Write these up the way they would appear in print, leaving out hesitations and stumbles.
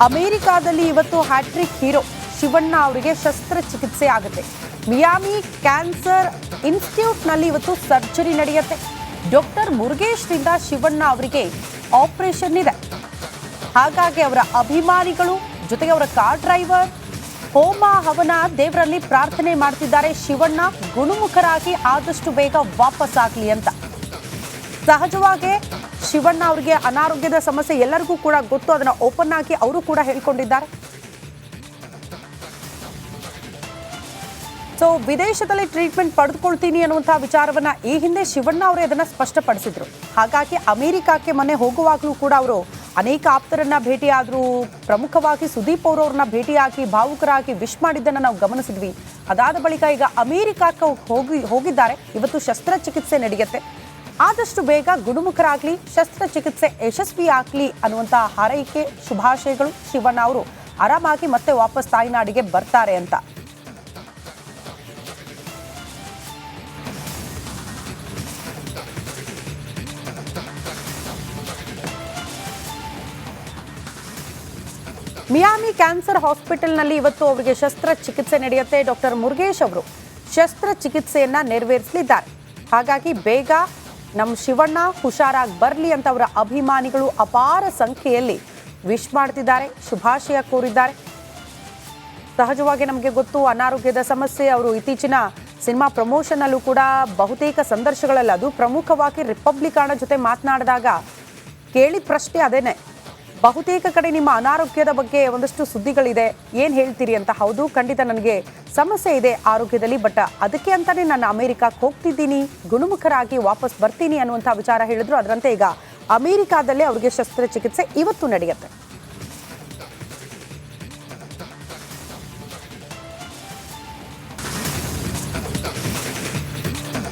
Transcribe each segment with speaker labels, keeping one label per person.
Speaker 1: ಅಮೆರಿಕಾದಲ್ಲಿ ಇವತ್ತು hat trick hero Shivanna ಅವರಿಗೆ ಶಸ್ತ್ರಚಿಕಿತ್ಸೆ ಆಗುತ್ತೆ. ಮಿಯಾಮಿ ಕ್ಯಾನ್ಸರ್ ಇನ್ಸ್ಟಿಟ್ಯೂಟ್ನಲ್ಲಿ ಇವತ್ತು ಸರ್ಜರಿ ನಡೆಯುತ್ತೆ. ಡಾಕ್ಟರ್ ಮುರುಗೇಶ್ರಿಂದ ಶಿವಣ್ಣ ಅವರಿಗೆ ಆಪರೇಷನ್ ಇದೆ. ಹಾಗಾಗಿ ಅವರ ಅಭಿಮಾನಿಗಳು ಜೊತೆಗೆ ಅವರ ಕಾರ್ ಡ್ರೈವರ್ ಹೋಮ ಹವನ ದೇವರಲ್ಲಿ ಪ್ರಾರ್ಥನೆ ಮಾಡ್ತಿದ್ದಾರೆ. ಶಿವಣ್ಣ ಗುಣಮುಖರಾಗಿ ಆದಷ್ಟು ಬೇಗ ವಾಪಸ್ ಆಗಲಿ ಅಂತ. ಸಹಜವಾಗಿ ಶಿವಣ್ಣ ಅವರಿಗೆ ಅನಾರೋಗ್ಯದ ಸಮಸ್ಯೆ ಎಲ್ಲರಿಗೂ ಕೂಡ ಗೊತ್ತು. ಅದನ್ನ ಓಪನ್ ಆಗಿ ಅವರು ಕೂಡ ಹೇಳ್ಕೊಂಡಿದ್ದಾರೆ. ಸೊ ವಿದೇಶದಲ್ಲಿ ಟ್ರೀಟ್ಮೆಂಟ್ ಪಡೆದುಕೊಳ್ತೀನಿ ಅನ್ನುವಂತಹ ವಿಚಾರವನ್ನ ಈ ಹಿಂದೆ ಶಿವಣ್ಣ ಅವರೇ ಅದನ್ನ ಸ್ಪಷ್ಟಪಡಿಸಿದ್ರು. ಹಾಗಾಗಿ ಅಮೆರಿಕಕ್ಕೆ ಮೊನ್ನೆ ಹೋಗುವಾಗಲೂ ಕೂಡ ಅವರು ಅನೇಕ ಆಪ್ತರನ್ನ ಭೇಟಿಯಾದ್ರು. ಪ್ರಮುಖವಾಗಿ ಸುದೀಪ್ ಅವರವ್ರನ್ನ ಭೇಟಿಯಾಗಿ ಭಾವುಕರಾಗಿ ವಿಶ್ ಮಾಡಿದ್ದನ್ನು ನಾವು ಗಮನಿಸಿದ್ವಿ. ಅದಾದ ಬಳಿಕ ಈಗ ಅಮೆರಿಕಕ್ಕೆ ಹೋಗಿದ್ದಾರೆ. ಇವತ್ತು ಶಸ್ತ್ರಚಿಕಿತ್ಸೆ ನಡೆಯುತ್ತೆ. ಆದಷ್ಟು ಬೇಗ ಗುಣಮುಖರಾಗ್ಲಿ, ಶಸ್ತ್ರಚಿಕಿತ್ಸೆ ಯಶಸ್ವಿ ಆಗ್ಲಿ ಅನ್ನುವಂಥ ಹಾರೈಕೆ, ಶುಭಾಶಯಗಳು. ಶಿವಣ್ಣ ಅವರು ಆರಾಮಾಗಿ ಮತ್ತೆ ವಾಪಸ್ ತಾಯ್ನಾಡಿಗೆ ಬರ್ತಾರೆ ಅಂತ. ಮಿಯಾಮಿ ಕ್ಯಾನ್ಸರ್ ಹಾಸ್ಪಿಟಲ್ನಲ್ಲಿ ಇವತ್ತು ಅವರಿಗೆ ಶಸ್ತ್ರಚಿಕಿತ್ಸೆ ನಡೆಯುತ್ತೆ. ಡಾಕ್ಟರ್ ಮುರುಗೇಶ್ ಅವರು ಶಸ್ತ್ರಚಿಕಿತ್ಸೆಯನ್ನ ನೆರವೇರಿಸಲಿದ್ದಾರೆ. ಹಾಗಾಗಿ ಬೇಗ ನಮ್ಮ ಶಿವಣ್ಣ ಹುಷಾರಾಗಿ ಬರಲಿ ಅಂತ ಅವರ ಅಭಿಮಾನಿಗಳು ಅಪಾರ ಸಂಖ್ಯೆಯಲ್ಲಿ ವಿಶ್ ಮಾಡ್ತಿದ್ದಾರೆ, ಶುಭಾಶಯ ಕೋರಿದ್ದಾರೆ. ಸಹಜವಾಗಿ ನಮಗೆ ಗೊತ್ತು ಅನಾರೋಗ್ಯದ ಸಮಸ್ಯೆ. ಅವರು ಇತ್ತೀಚಿನ ಸಿನಿಮಾ ಪ್ರಮೋಷನ್ ಅಲ್ಲೂ ಕೂಡ ಬಹುತೇಕ ಸಂದರ್ಶಗಳಲ್ಲಿ, ಅದು ಪ್ರಮುಖವಾಗಿ ರಿಪಬ್ಲಿಕನ ಜೊತೆ ಮಾತನಾಡಿದಾಗ ಕೇಳಿದ ಪ್ರಶ್ನೆ ಅದೇನೆ, ಬಹುತೇಕ ಕಡೆ ನಿಮ್ಮ ಅನಾರೋಗ್ಯದ ಬಗ್ಗೆ ಒಂದಷ್ಟು ಸುದ್ದಿಗಳಿದೆ, ಏನು ಹೇಳ್ತೀರಿ ಅಂತ. ಹೌದು, ಖಂಡಿತ ನನಗೆ ಸಮಸ್ಯೆ ಇದೆ ಆರೋಗ್ಯದಲ್ಲಿ, ಬಟ್ ಅದಕ್ಕೆ ಅಂತಾನೆ ನಾನು ಅಮೆರಿಕಕ್ಕೆ ಹೋಗ್ತಿದ್ದೀನಿ, ಗುಣಮುಖರಾಗಿ ವಾಪಸ್ ಬರ್ತೀನಿ ಅನ್ನುವಂಥ ವಿಚಾರ ಹೇಳಿದ್ರು. ಅದರಂತೆ ಈಗ ಅಮೆರಿಕಾದಲ್ಲೇ ಅವರಿಗೆ ಶಸ್ತ್ರಚಿಕಿತ್ಸೆ ಇವತ್ತು ನಡೆಯುತ್ತೆ.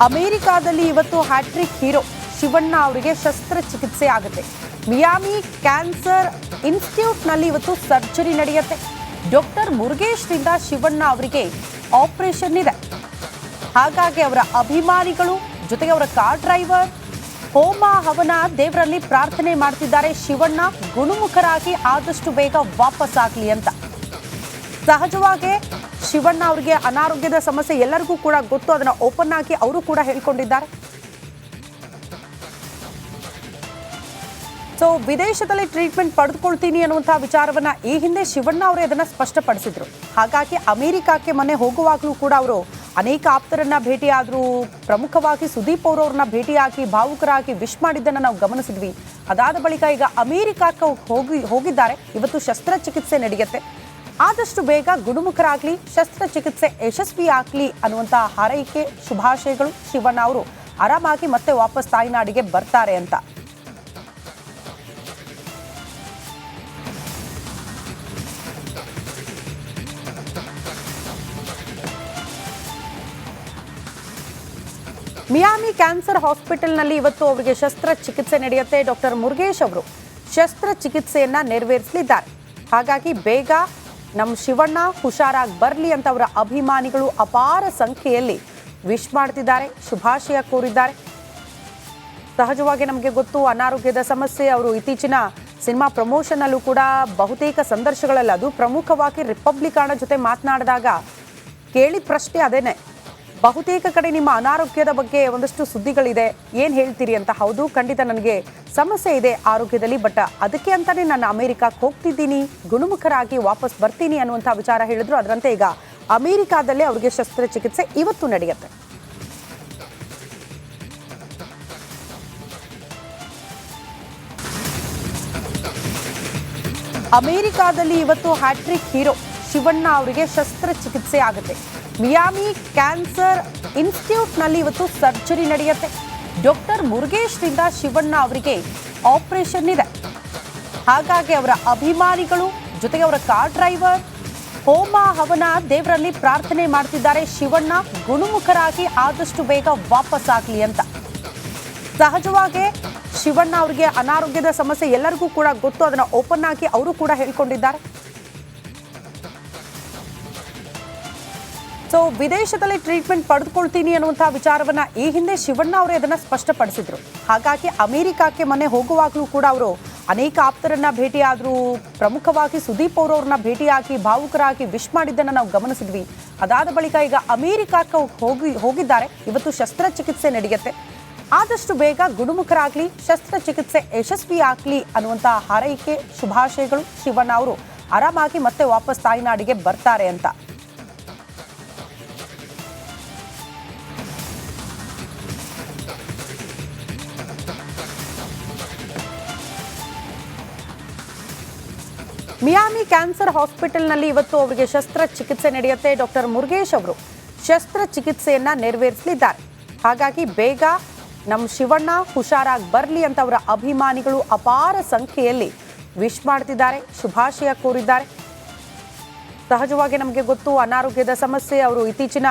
Speaker 1: ಅಮೆರಿಕಾದಲ್ಲಿ ಇವತ್ತು ಹ್ಯಾಟ್ರಿಕ್ ಹೀರೋ ಶಿವಣ್ಣ ಅವರಿಗೆ ಶಸ್ತ್ರಚಿಕಿತ್ಸೆ ಆಗುತ್ತೆ. ಮಿಯಾಮಿ ಕ್ಯಾನ್ಸರ್ ಇನ್ಸ್ಟಿಟ್ಯೂಟ್ನಲ್ಲಿ ಇವತ್ತು ಸರ್ಜರಿ ನಡೆಯುತ್ತೆ. ಡಾಕ್ಟರ್ ಮುರುಗೇಶ್ರಿಂದ ಶಿವಣ್ಣ ಅವರಿಗೆ ಆಪರೇಷನ್ ಇದೆ. ಹಾಗಾಗಿ ಅವರ ಅಭಿಮಾನಿಗಳು ಜೊತೆಗೆ ಅವರ ಕಾರ್ ಡ್ರೈವರ್ ಹೋಮ ಹವನ ದೇವರಲ್ಲಿ ಪ್ರಾರ್ಥನೆ ಮಾಡ್ತಿದ್ದಾರೆ. ಶಿವಣ್ಣ ಗುಣಮುಖರಾಗಿ ಆದಷ್ಟು ಬೇಗ ವಾಪಸ್ ಆಗಲಿ ಅಂತ. ಸಹಜವಾಗಿ ಶಿವಣ್ಣ ಅವರಿಗೆ ಅನಾರೋಗ್ಯದ ಸಮಸ್ಯೆ ಎಲ್ಲರಿಗೂ ಕೂಡ ಗೊತ್ತು. ಅದನ್ನ ಓಪನ್ ಆಗಿ ಅವರು ಕೂಡ ಹೇಳ್ಕೊಂಡಿದ್ದಾರೆ. ಸೊ ವಿದೇಶದಲ್ಲಿ ಟ್ರೀಟ್ಮೆಂಟ್ ಪಡೆದುಕೊಳ್ತೀನಿ ಅನ್ನುವಂತಹ ವಿಚಾರವನ್ನ ಈ ಹಿಂದೆ ಶಿವಣ್ಣ ಅವರೇ ಅದನ್ನ ಸ್ಪಷ್ಟಪಡಿಸಿದ್ರು. ಹಾಗಾಗಿ ಅಮೆರಿಕಕ್ಕೆ ಮೊನ್ನೆ ಹೋಗುವಾಗಲೂ ಕೂಡ ಅವರು ಅನೇಕ ಆಪ್ತರನ್ನ ಭೇಟಿಯಾದ್ರು. ಪ್ರಮುಖವಾಗಿ ಸುದೀಪ್ ಅವರವ್ರನ್ನ ಭೇಟಿಯಾಗಿ ಭಾವುಕರಾಗಿ ವಿಶ್ ಮಾಡಿದ್ದನ್ನು ನಾವು ಗಮನಿಸಿದ್ವಿ. ಅದಾದ ಬಳಿಕ ಈಗ ಅಮೆರಿಕಕ್ಕೆ ಹೋಗಿದ್ದಾರೆ. ಇವತ್ತು ಶಸ್ತ್ರಚಿಕಿತ್ಸೆ ನಡೆಯುತ್ತೆ. ಆದಷ್ಟು ಬೇಗ ಗುಣಮುಖರಾಗ್ಲಿ, ಶಸ್ತ್ರಚಿಕಿತ್ಸೆ ಯಶಸ್ವಿ ಆಗ್ಲಿ ಅನ್ನುವಂಥ ಹಾರೈಕೆ, ಶುಭಾಶಯಗಳು. ಶಿವಣ್ಣ ಅವರು ಆರಾಮಾಗಿ ಮತ್ತೆ ವಾಪಸ್ ತಾಯ್ನಾಡಿಗೆ ಬರ್ತಾರೆ ಅಂತ. ಮಿಯಾಮಿ ಕ್ಯಾನ್ಸರ್ ಹಾಸ್ಪಿಟಲ್ನಲ್ಲಿ ಇವತ್ತು ಅವರಿಗೆ ಶಸ್ತ್ರಚಿಕಿತ್ಸೆ ನಡೆಯುತ್ತೆ. ಡಾಕ್ಟರ್ ಮುರುಗೇಶ್ ಅವರು ಶಸ್ತ್ರಚಿಕಿತ್ಸೆಯನ್ನ ನೆರವೇರಿಸಲಿದ್ದಾರೆ. ಹಾಗಾಗಿ ಬೇಗ ನಮ್ಮ ಶಿವಣ್ಣ ಹುಷಾರಾಗಿ ಬರಲಿ ಅಂತ ಅವರ ಅಭಿಮಾನಿಗಳು ಅಪಾರ ಸಂಖ್ಯೆಯಲ್ಲಿ ವಿಶ್ ಮಾಡ್ತಿದ್ದಾರೆ, ಶುಭಾಶಯ ಕೋರಿದ್ದಾರೆ. ಸಹಜವಾಗಿ ನಮಗೆ ಗೊತ್ತು ಅನಾರೋಗ್ಯದ ಸಮಸ್ಯೆ. ಅವರು ಇತ್ತೀಚಿನ ಸಿನಿಮಾ ಪ್ರಮೋಷನ್ ಅಲ್ಲೂ ಕೂಡ ಬಹುತೇಕ ಸಂದರ್ಶಗಳಲ್ಲಿ, ಅದು ಪ್ರಮುಖವಾಗಿ ರಿಪಬ್ಲಿಕನ ಜೊತೆ ಮಾತನಾಡಿದಾಗ ಕೇಳಿದ ಪ್ರಶ್ನೆ ಅದೇನೆ, ಬಹುತೇಕ ಕಡೆ ನಿಮ್ಮ ಅನಾರೋಗ್ಯದ ಬಗ್ಗೆ ಒಂದಷ್ಟು ಸುದ್ದಿಗಳಿದೆ, ಏನು ಹೇಳ್ತೀರಿ ಅಂತ. ಹೌದು, ಖಂಡಿತ ನನಗೆ ಸಮಸ್ಯೆ ಇದೆ ಆರೋಗ್ಯದಲ್ಲಿ, ಬಟ್ ಅದಕ್ಕೆ ಅಂತಾನೆ ನಾನು ಅಮೆರಿಕಕ್ಕೆ ಹೋಗ್ತಿದ್ದೀನಿ, ಗುಣಮುಖರಾಗಿ ವಾಪಸ್ ಬರ್ತೀನಿ ಅನ್ನುವಂಥ ವಿಚಾರ ಹೇಳಿದ್ರು. ಅದರಂತೆ ಈಗ ಅಮೆರಿಕಾದಲ್ಲೇ ಅವರಿಗೆ ಶಸ್ತ್ರಚಿಕಿತ್ಸೆ ಇವತ್ತು ನಡೆಯುತ್ತೆ. ಅಮೆರಿಕಾದಲ್ಲಿ ಇವತ್ತು ಹ್ಯಾಟ್ರಿಕ್ ಹೀರೋ ಶಿವಣ್ಣ ಅವರಿಗೆ ಶಸ್ತ್ರಚಿಕಿತ್ಸೆ ಆಗುತ್ತೆ. ಮಿಯಾಮಿ ಕ್ಯಾನ್ಸರ್ ಇನ್ಸ್ಟಿಟ್ಯೂಟ್ನಲ್ಲಿ ಇವತ್ತು ಸರ್ಜರಿ ನಡೆಯುತ್ತೆ. ಡಾಕ್ಟರ್ ಮುರುಗೇಶ್ರಿಂದ ಶಿವಣ್ಣ ಅವರಿಗೆ ಆಪರೇಷನ್ ಇದೆ. ಹಾಗಾಗಿ ಅವರ ಅಭಿಮಾನಿಗಳು ಜೊತೆಗೆ ಅವರ ಕಾರ್ ಡ್ರೈವರ್ ಹೋಮ ಹವನ ದೇವರಲ್ಲಿ ಪ್ರಾರ್ಥನೆ ಮಾಡ್ತಿದ್ದಾರೆ. ಶಿವಣ್ಣ ಗುಣಮುಖರಾಗಿ ಆದಷ್ಟು ಬೇಗ ವಾಪಸ್ ಆಗಲಿ ಅಂತ. ಸಹಜವಾಗಿ ಶಿವಣ್ಣ ಅವರಿಗೆ ಅನಾರೋಗ್ಯದ ಸಮಸ್ಯೆ ಎಲ್ಲರಿಗೂ ಕೂಡ ಗೊತ್ತು. ಅದನ್ನ ಓಪನ್ ಆಗಿ ಅವರು ಕೂಡ ಹೇಳ್ಕೊಂಡಿದ್ದಾರೆ. ಸೊ ವಿದೇಶದಲ್ಲಿ ಟ್ರೀಟ್ಮೆಂಟ್ ಪಡೆದುಕೊಳ್ತೀನಿ ಅನ್ನುವಂತಹ ವಿಚಾರವನ್ನ ಈ ಹಿಂದೆ ಶಿವಣ್ಣ ಅವರೇ ಅದನ್ನ ಸ್ಪಷ್ಟಪಡಿಸಿದ್ರು. ಹಾಗಾಗಿ ಅಮೆರಿಕಕ್ಕೆ ಮೊನ್ನೆ ಹೋಗುವಾಗಲೂ ಕೂಡ ಅವರು ಅನೇಕ ಆಪ್ತರನ್ನ ಭೇಟಿಯಾದ್ರು. ಪ್ರಮುಖವಾಗಿ ಸುದೀಪ್ ಅವರವ್ರನ್ನ ಭೇಟಿಯಾಗಿ ಭಾವುಕರಾಗಿ ವಿಶ್ ಮಾಡಿದ್ದನ್ನು ನಾವು ಗಮನಿಸಿದ್ವಿ. ಅದಾದ ಬಳಿಕ ಈಗ ಅಮೆರಿಕಕ್ಕೆ ಹೋಗಿದ್ದಾರೆ. ಇವತ್ತು ಶಸ್ತ್ರಚಿಕಿತ್ಸೆ ನಡೆಯುತ್ತೆ. ಆದಷ್ಟು ಬೇಗ ಗುಣಮುಖರಾಗ್ಲಿ, ಶಸ್ತ್ರಚಿಕಿತ್ಸೆ ಯಶಸ್ವಿ ಆಗ್ಲಿ ಅನ್ನುವಂಥ ಹಾರೈಕೆ, ಶುಭಾಶಯಗಳು. ಶಿವಣ್ಣ ಅವರು ಆರಾಮಾಗಿ ಮತ್ತೆ ವಾಪಸ್ ತಾಯ್ನಾಡಿಗೆ ಬರ್ತಾರೆ ಅಂತ. ಮಿಯಾಮಿ ಕ್ಯಾನ್ಸರ್ ಹಾಸ್ಪಿಟಲ್ನಲ್ಲಿ ಇವತ್ತು ಅವರಿಗೆ ಶಸ್ತ್ರಚಿಕಿತ್ಸೆ ನಡೆಯುತ್ತೆ. ಡಾಕ್ಟರ್ ಮುರುಗೇಶ್ ಅವರು ಶಸ್ತ್ರಚಿಕಿತ್ಸೆಯನ್ನ ನೆರವೇರಿಸಲಿದ್ದಾರೆ. ಹಾಗಾಗಿ ಬೇಗ ನಮ್ಮ ಶಿವಣ್ಣ ಹುಷಾರಾಗಿ ಬರಲಿ ಅಂತ ಅವರ ಅಭಿಮಾನಿಗಳು ಅಪಾರ ಸಂಖ್ಯೆಯಲ್ಲಿ ವಿಶ್ ಮಾಡ್ತಿದ್ದಾರೆ, ಶುಭಾಶಯ ಕೋರಿದ್ದಾರೆ. ಸಹಜವಾಗಿ ನಮಗೆ ಗೊತ್ತು, ಅನಾರೋಗ್ಯದ ಸಮಸ್ಯೆ. ಅವರು ಇತ್ತೀಚಿನ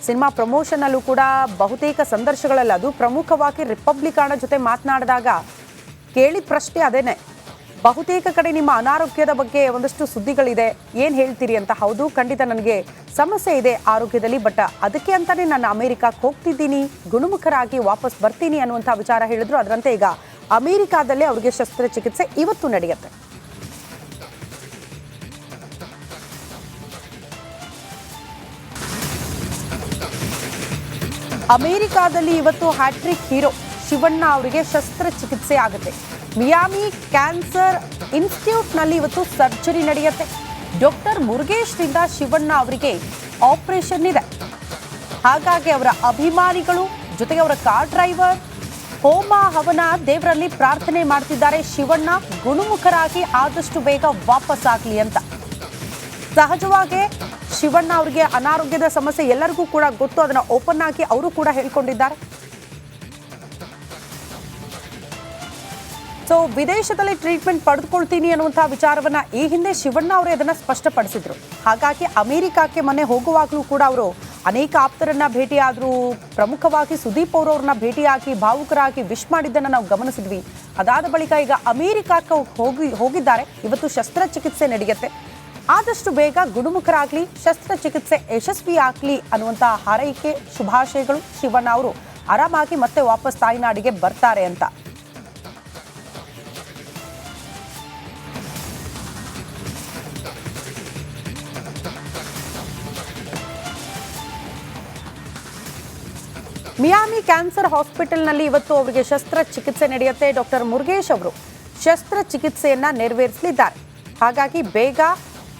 Speaker 1: ಸಿನಿಮಾ ಪ್ರಮೋಷನ್ ಅಲ್ಲೂ ಕೂಡ ಬಹುತೇಕ ಸಂದರ್ಶಗಳಲ್ಲಿ, ಅದು ಪ್ರಮುಖವಾಗಿ ರಿಪಬ್ಲಿಕಾನ ಜೊತೆ ಮಾತನಾಡಿದಾಗ ಕೇಳಿದ ಪ್ರಶ್ನೆ ಅದೇನೆ, ಬಹುತೇಕ ಕಡೆ ನಿಮ್ಮ ಅನಾರೋಗ್ಯದ ಬಗ್ಗೆ ಒಂದಷ್ಟು ಸುದ್ದಿಗಳಿದೆ, ಏನು ಹೇಳ್ತೀರಿ ಅಂತ. ಹೌದು, ಖಂಡಿತ ನನಗೆ ಸಮಸ್ಯೆ ಇದೆ ಆರೋಗ್ಯದಲ್ಲಿ, ಬಟ್ ಅದಕ್ಕೆ ಅಂತಾನೆ ನಾನು ಅಮೆರಿಕಕ್ಕೆ ಹೋಗ್ತಿದ್ದೀನಿ, ಗುಣಮುಖರಾಗಿ ವಾಪಸ್ ಬರ್ತೀನಿ ಅನ್ನುವಂಥ ವಿಚಾರ ಹೇಳಿದ್ರು. ಅದರಂತೆ ಈಗ ಅಮೆರಿಕಾದಲ್ಲೇ ಅವರಿಗೆ ಶಸ್ತ್ರಚಿಕಿತ್ಸೆ ಇವತ್ತು ನಡೆಯುತ್ತೆ. ಅಮೆರಿಕಾದಲ್ಲಿ ಇವತ್ತು ಹ್ಯಾಟ್ರಿಕ್ ಹೀರೋ ಶಿವಣ್ಣ ಅವರಿಗೆ ಶಸ್ತ್ರಚಿಕಿತ್ಸೆ ಆಗುತ್ತೆ. ಮಿಯಾಮಿ ಕ್ಯಾನ್ಸರ್ ಇನ್ಸ್ಟಿಟ್ಯೂಟ್ನಲ್ಲಿ ಇವತ್ತು ಸರ್ಜರಿ ನಡೆಯುತ್ತೆ. ಡಾಕ್ಟರ್ ಮುರುಗೇಶ್ರಿಂದ ಶಿವಣ್ಣ ಅವರಿಗೆ ಆಪರೇಷನ್ ಇದೆ. ಹಾಗಾಗಿ ಅವರ ಅಭಿಮಾನಿಗಳು ಜೊತೆಗೆ ಅವರ ಕಾರ್ ಡ್ರೈವರ್ ಹೋಮ ಹವನ ದೇವರಲ್ಲಿ ಪ್ರಾರ್ಥನೆ ಮಾಡ್ತಿದ್ದಾರೆ, ಶಿವಣ್ಣ ಗುಣಮುಖರಾಗಿ ಆದಷ್ಟು ಬೇಗ ವಾಪಸ್ ಆಗಲಿ ಅಂತ. ಸಹಜವಾಗಿ ಶಿವಣ್ಣ ಅವರಿಗೆ ಅನಾರೋಗ್ಯದ ಸಮಸ್ಯೆ ಎಲ್ಲರಿಗೂ ಕೂಡ ಗೊತ್ತು, ಅದನ್ನ ಓಪನ್ ಆಗಿ ಅವರು ಕೂಡ ಹೇಳ್ಕೊಂಡಿದ್ದಾರೆ. ಸೊ ವಿದೇಶದಲ್ಲಿ ಟ್ರೀಟ್ಮೆಂಟ್ ಪಡೆದುಕೊಳ್ತೀನಿ ಅನ್ನುವಂತಹ ವಿಚಾರವನ್ನ ಈ ಹಿಂದೆ ಶಿವಣ್ಣ ಅವರೇ ಅದನ್ನ ಸ್ಪಷ್ಟಪಡಿಸಿದ್ರು. ಹಾಗಾಗಿ ಅಮೆರಿಕಕ್ಕೆ ಮೊನ್ನೆ ಹೋಗುವಾಗಲೂ ಕೂಡ ಅವರು ಅನೇಕ ಆಪ್ತರನ್ನ ಭೇಟಿಯಾದ್ರು. ಪ್ರಮುಖವಾಗಿ ಸುದೀಪ್ ಅವರವ್ರನ್ನ ಭೇಟಿಯಾಗಿ ಭಾವುಕರಾಗಿ ವಿಶ್ ಮಾಡಿದ್ದನ್ನು ನಾವು ಗಮನಿಸಿದ್ವಿ. ಅದಾದ ಬಳಿಕ ಈಗ ಅಮೆರಿಕಕ್ಕೆ ಹೋಗಿದ್ದಾರೆ. ಇವತ್ತು ಶಸ್ತ್ರಚಿಕಿತ್ಸೆ ನಡೆಯುತ್ತೆ. ಆದಷ್ಟು ಬೇಗ ಗುಣಮುಖರಾಗ್ಲಿ, ಶಸ್ತ್ರಚಿಕಿತ್ಸೆ ಯಶಸ್ವಿ ಆಗ್ಲಿ ಅನ್ನುವಂಥ ಹಾರೈಕೆ, ಶುಭಾಶಯಗಳು. ಶಿವಣ್ಣ ಅವರು ಆರಾಮಾಗಿ ಮತ್ತೆ ವಾಪಸ್ ತಾಯ್ನಾಡಿಗೆ ಬರ್ತಾರೆ ಅಂತ. ಮಿಯಾಮಿ ಕ್ಯಾನ್ಸರ್ ಹಾಸ್ಪಿಟಲ್ನಲ್ಲಿ ಇವತ್ತು ಅವರಿಗೆ ಶಸ್ತ್ರಚಿಕಿತ್ಸೆ ನಡೆಯುತ್ತೆ. ಡಾಕ್ಟರ್ ಮುರುಗೇಶ್ ಅವರು ಶಸ್ತ್ರಚಿಕಿತ್ಸೆಯನ್ನ ನೆರವೇರಿಸಲಿದ್ದಾರೆ. ಹಾಗಾಗಿ ಬೇಗ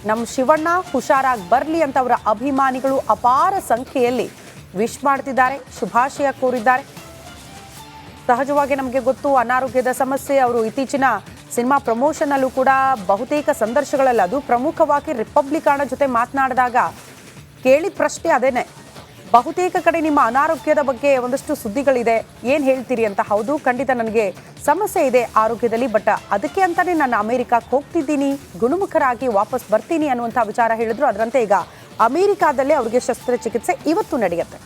Speaker 1: ನಮ್ಮ ಶಿವಣ್ಣ ಹುಷಾರಾಗಿ ಬರಲಿ ಅಂತ ಅವರ ಅಭಿಮಾನಿಗಳು ಅಪಾರ ಸಂಖ್ಯೆಯಲ್ಲಿ ವಿಶ್ ಮಾಡ್ತಿದ್ದಾರೆ, ಶುಭಾಶಯ ಕೋರಿದ್ದಾರೆ. ಸಹಜವಾಗಿ ನಮಗೆ ಗೊತ್ತು, ಅನಾರೋಗ್ಯದ ಸಮಸ್ಯೆ. ಅವರು ಇತ್ತೀಚಿನ ಸಿನಿಮಾ ಪ್ರಮೋಷನ್ ಅಲ್ಲೂ ಕೂಡ ಬಹುತೇಕ ಸಂದರ್ಶಗಳಲ್ಲಿ, ಅದು ಪ್ರಮುಖವಾಗಿ ರಿಪಬ್ಲಿಕಾನ ಜೊತೆ ಮಾತನಾಡಿದಾಗ ಕೇಳಿದ ಪ್ರಶ್ನೆ ಅದೇನೆ, ಬಹುತೇಕ ಕಡೆ ನಿಮ್ಮ ಅನಾರೋಗ್ಯದ ಬಗ್ಗೆ ಒಂದಷ್ಟು ಸುದ್ದಿಗಳಿದೆ, ಏನು ಹೇಳ್ತೀರಿ ಅಂತ. ಹೌದು, ಖಂಡಿತ ನನಗೆ ಸಮಸ್ಯೆ ಇದೆ ಆರೋಗ್ಯದಲ್ಲಿ, ಬಟ್ ಅದಕ್ಕೆ ಅಂತಾನೆ ನಾನು ಅಮೆರಿಕಕ್ಕೆ ಹೋಗ್ತಿದ್ದೀನಿ, ಗುಣಮುಖರಾಗಿ ವಾಪಸ್ ಬರ್ತೀನಿ ಅನ್ನುವಂಥ ವಿಚಾರ ಹೇಳಿದ್ರು. ಅದರಂತೆ ಈಗ ಅಮೆರಿಕಾದಲ್ಲೇ ಅವರಿಗೆ ಶಸ್ತ್ರಚಿಕಿತ್ಸೆ ಇವತ್ತು ನಡೆಯುತ್ತೆ.